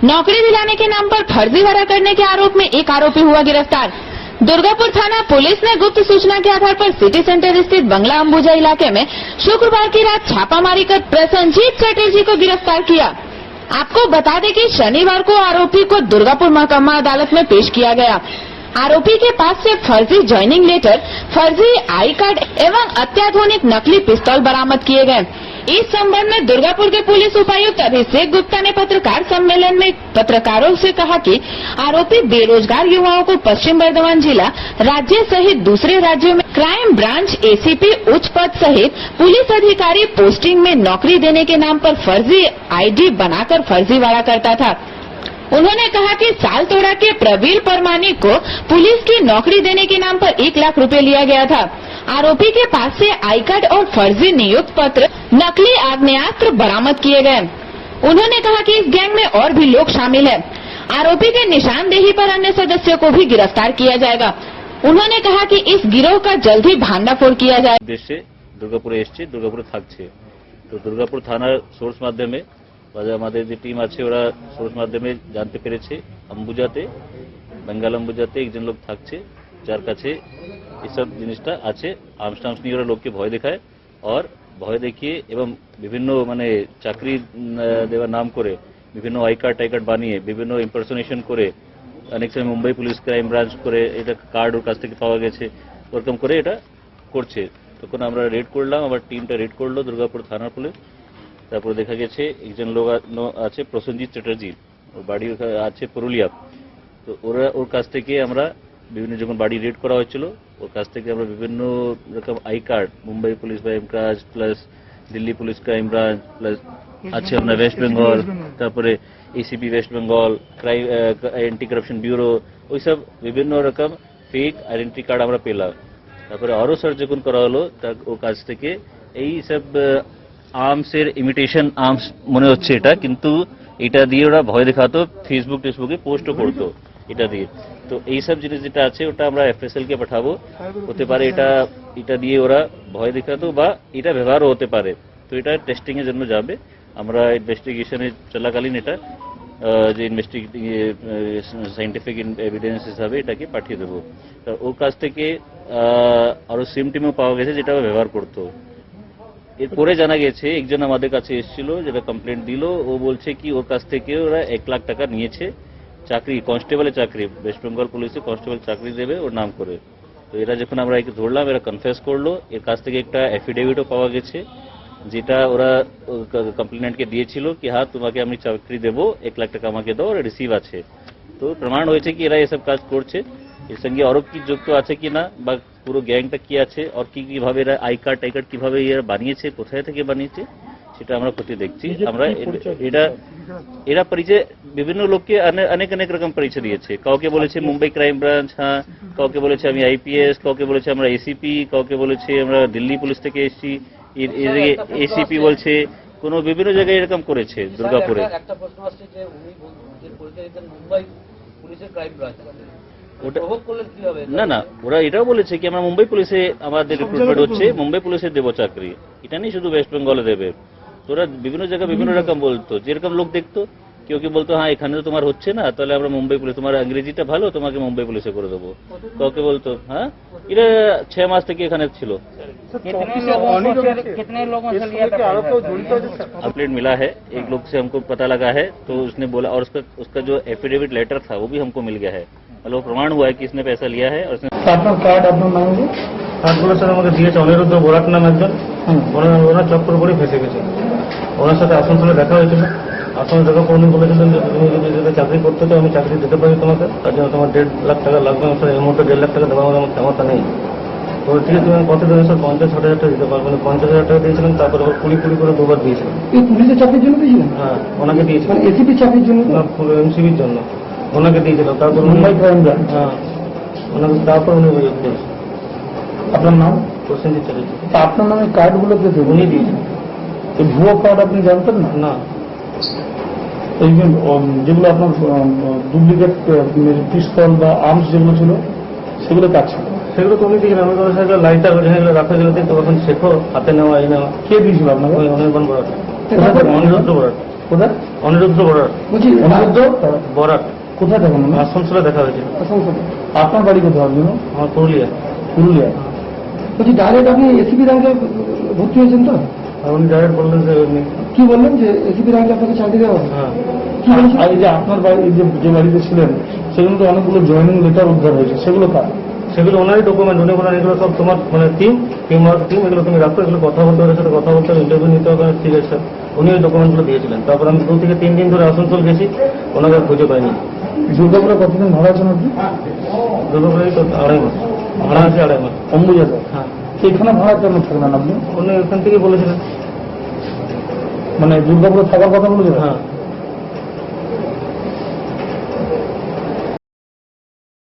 नौकरी दिलाने के नाम पर फर्जीवाड़ा करने के आरोप में एक आरोपी हुआ गिरफ्तार। दुर्गापुर थाना पुलिस ने गुप्त सूचना के आधार पर सिटी सेंटर स्थित बंगला अंबुजा इलाके में शुक्रवार की रात छापामारी कर प्रसन्नजीत चटर्जी को गिरफ्तार किया। आपको बता दें कि शनिवार को आरोपी को दुर्गापुर महकमा अदालत में पेश किया गया। आरोपी के पास से फर्जी ज्वाइनिंग लेटर, फर्जी आई कार्ड एवं अत्याधुनिक नकली पिस्तौल बरामद किए गए। इस संबंध में दुर्गापुर के पुलिस उपायुक्त अभिषेक गुप्ता ने पत्रकार सम्मेलन में पत्रकारों से कहा कि आरोपी बेरोजगार युवाओं को पश्चिम बर्धमान जिला, राज्य सहित दूसरे राज्यों में क्राइम ब्रांच एसीपी उच्च पद सहित पुलिस अधिकारी पोस्टिंग में नौकरी देने के नाम पर फर्जी आईडी बनाकर फर्जीवाड़ा करता था। उन्होंने कहा कि सालतोड़ा के प्रवीर परमानी को पुलिस की नौकरी देने के नाम पर 1 लाख रुपए लिया गया था। आरोपी के पास से आई कार्ड और फर्जी नियुक्त पत्र, नकली आग्नेयास्त्र बरामद किए गए। उन्होंने कहा कि इस गैंग में और भी लोग शामिल हैं। आरोपी के निशानदेही पर अन्य सदस्यों को भी गिरफ्तार किया जाएगा। उन्होंने कहा कि इस गिरोह का जल्द ही भांडाफोड़ किया जाए। उद्देश्य दुर्गापुरे एसছে, দুর্গাপুরে থাকছে। তো দুর্গাপুর থানার সোর্স মাধ্যমে আমাদের যে টিম আছে ওরা সোর্স মাধ্যমে জানতে পেরেছে অম্বুজাতে, বেঙ্গল অম্বুজাতে একজন লোক থাকছে যার কাছে এসব জিনিসটা আছে। আর্মস টার্মস নিয়ে ওরা লোককে ভয় দেখায় আর ভয় দেখিয়ে এবং বিভিন্ন চাকরি দেওয়ার নাম করে বিভিন্ন আই কার্ড বানিয়ে বিভিন্ন ইম্পারসোনেশন করে অনেক সময় মুম্বাই পুলিশ ক্রাইম ব্রাঞ্চ করে এটা কার্ড ওর কাছ থেকে পাওয়া গেছে, ওরকম করে এটা করছে। তখন আমরা রেড করলাম, আমার টিমটা রেড করলো দুর্গাপুর থানার পুলিশ। তারপরে দেখা গেছে একজন লোক আছে প্রসেনজিৎ চ্যাটার্জি, ওর বাড়ি আছে পুরুলিয়া। তো ওর কাছ থেকে আমরা বিভিন্ন যখন বাড়ি রেড করা হয়েছিল ওর কাছ থেকে আমরা বিভিন্ন রকম I card, Mumbai police crime branch plus Delhi police crime branch plus আছে আপনার ওয়েস্ট বেঙ্গল, তারপরে ACP West Bengal, crime anti corruption bureau, ওইসব বিভিন্ন রকম ফেক আইডেন্টি কার্ড আমরা পেলাম। তারপরে আরও সার্চ যখন করা হলো তার ওর কাছ থেকে এই সব আর্মসের ইমিটেশন আর্মস মনে হচ্ছে এটা, কিন্তু এটা দিয়ে ওরা ভয় দেখাতো, ফেসবুকে পোস্টও করতো এটা দিয়ে। তো এইসব জিনিস যেটা আছে ওটা আমরা এফএসএল কে পাঠাবো। হতে পারে এটা দিয়ে ওরা ভয় দেখাতো বা এটা ব্যবহারও হতে পারে। তো এটা টেস্টিং এর জন্য যাবে। আমরা ইনভেস্টিগেশনে চলাকালীন এটা যে সাইন্টিফিক এভিডেন্স হিসাবে এটাকে পাঠিয়ে দেবো। তো ওর কাছ থেকে আরো সিম টিমও পাওয়া গেছে যেটা ব্যবহার করতো। এরপরে জানা গেছে একজন আমাদের কাছে এসেছিল যেটা কমপ্লেন্ট দিল, ও বলছে কি ওর কাছ থেকে ওরা 1 লাখ টাকা নিয়েছে চাকরি, কনস্টেবলের চাকরি, ওয়েস্ট বেঙ্গল পুলিশে কনস্টেবল চাকরি দেবে ওর নাম করে। তো এরা যখন আমরা একে ধরলাম এরা কনফেস করলো। এর কাছ থেকে একটা অ্যাফিডেভিটও পাওয়া গেছে যেটা ওরা কমপ্লেনেন্টকে দিয়েছিল কি হ্যাঁ তোমাকে আমি চাকরি দেবো, 1 লাখ টাকা আমাকে দাও, রিসিভ আছে। তো প্রমাণ হয়েছে কি এরা এসব কাজ করছে। এর সঙ্গে আরো কি যুক্ত আছে কিনা বা পুরো গ্যাংটা কি আছে আর কিভাবে এরা আই কার্ড কিভাবে এরা বানিয়েছে, কোথায় থেকে বানিয়েছে সেটা আমরা ক্ষতি দেখছি। আমরা এরা পরিচয় বিভিন্ন লোককে অনেক রকম পরিচয় দিয়েছে। কাউকে বলেছে মুম্বাই ক্রাইম ব্রাঞ্চ, হ্যাঁ, কাউকে বলেছে আমি আইপিএস, কাউকে বলেছে আমরা এসিপি, কাউকে বলেছে আমরা দিল্লি পুলিশ থেকে এসেছি, এসিপি বলছে, কোনো বিভিন্ন জায়গায় এরকম করেছে দুর্গাপুরে। একটা প্রশ্ন আসছে যে উনি পরিচয় দিতেন মুম্বাই পুলিশের ক্রাইম ব্রাঞ্চ, না ওরা এটাও বলেছে কি আমরা মুম্বাই পুলিশে আমাদের রিক্রুটমেন্ট হচ্ছে, মুম্বাই পুলিশে দেবো চাকরি, এটা নেই শুধু ওয়েস্ট বেঙ্গলে দেবে। তোরা বিভিন্ন জায়গায় বিভিন্ন রকম বলতো, যেরকম লোক দেখতো কেউ কি বলতো হ্যাঁ এখানে তো তোমার হচ্ছে না তাহলে আমরা মুম্বাই পুলিশ, তোমার ইংরেজিটা ভালো তোমাকে মুম্বাই পুলিশে করে দেবো। কাউকে বলতো হ্যাঁ, এটা 6 মাস থেকে এখানে ছিল। अपडेट मिला है, एक लोग से हमको पता लगा है तो उसने बोला, और उसका जो एफिडेविट लेटर था वो भी हमको मिल गया है, मतलब प्रमाण हुआ है कि इसने पैसा लिया है। और उसने কার্ডগুলো স্যার আমাকে দিয়েছে অনিরুদ্ধ বরাট নাম একজন, ওনার চক্কর করে ফেসে গেছে। ওনার সাথে আসানসোলে দেখা হয়েছিল, আসানসোলে দেখা করে উনি বলেছিলেন যে তুমি যদি চাকরি করতে চাও আমি চাকরি দিতে পারি তোমাকে, তার জন্য তোমার 1.5 লাখ টাকা লাগবে। স্যার এই মুহূর্তে 1.5 লাখ টাকা দেওয়ার আমার ক্ষমতা নেই। তো ঠিক আছে তুমি কত দেবে স্যার? 50,000 টাকা দিতে পারবেন। 50,000 টাকা দিয়েছিলেন, তারপরে আবার 20 করে 2বার দিয়েছিলেন। এই পুলিশের চাকরির জন্য দিয়েছিলেন? হ্যাঁ ওনাকে দিয়েছিলেন। এসিপি চাকরির জন্য না, এমসিবির জন্য ওনাকে দিয়েছিল। তারপর মুম্বাই ক্রাইম ব্রাঞ্চ, হ্যাঁ ওনাকে, তারপর উনি অভিযোগ করেছেন। আপনার নাম? প্রসেনজিৎ চ্যাটার্জি। আপনার নামে কার্ডগুলো পেতে উনি দিয়েছেন। এই ভুয়ো কার্ড আপনি জানতেন না? না, এই যেগুলো আপনার ডুপ্লিকেট পিস্তল বা আর্মস যেগুলো ছিল সেগুলো কাজ ছিল, সেগুলো তো উনি দিয়েছেন। আমি কথা সেগুলো লাইটার যেগুলো রাখা গেলে তখন শেখো হাতে নেওয়া এই নেওয়া। কে দিয়েছিল আপনাকে? অনির্বাণ বরাট, কোথা থেকে? অনিরুদ্ধ বরাট। কোথায়? অনিরুদ্ধ বরাট। বলছি অনিরুদ্ধ বরাট কোথায় থাকেন উনি? আসানসোলে দেখা হয়েছিল। আপনার বাড়ি কোথায় অর্জুন? আমার পুরুলিয়া। পুরুলিয়া। বলছি ডাইরেক্ট আপনি এসিপি র্যাঙ্কে ভর্তি হয়েছেন তো? আর উনি ডাইরেক্ট বললেন যে উনি কি বললেন যে এসিপি র্যাঙ্কে আপনাকে চাকরি দেওয়া হবে? হ্যাঁ কি বলছেন? আর এই যে আপনার বাড়ি যে বাড়িতে ছিলেন সেগুলো তো অনেকগুলো জয়েনিং লেটার উদ্ধার হয়েছে, সেগুলো কার? সেগুলো ওনারই ডকুমেন্ট। উনি বলেন এগুলো সব তোমার মানে টিম এগুলো তুমি রাখো, এগুলো কথা বলতে ওদের সাথে কথা বলতে হবে, ইন্টারভিউ নিতে হবে। ঠিক আছে স্যার, উনি ওই ডকুমেন্টগুলো দিয়েছিলেন। তারপর আমি 2 থেকে 3 দিন ধরে আসানসোল গেছি, ওনাকে আর খুঁজে পাইনি। দুর্গাপুরে কতদিন ভাড়া আছেন আপনি? দুর্গাপুরে তো 2.5 মাস ভাড়া আছে। 2.5 মাস। অম্বুজাতে? হ্যাঁ। এখানে ভাড়া কেন থাকলেন আপনি? উনি ওখান থেকে বলেছিলেন। মানে দুর্গাপুরে থাকার কথা বলেছিলেন? হ্যাঁ।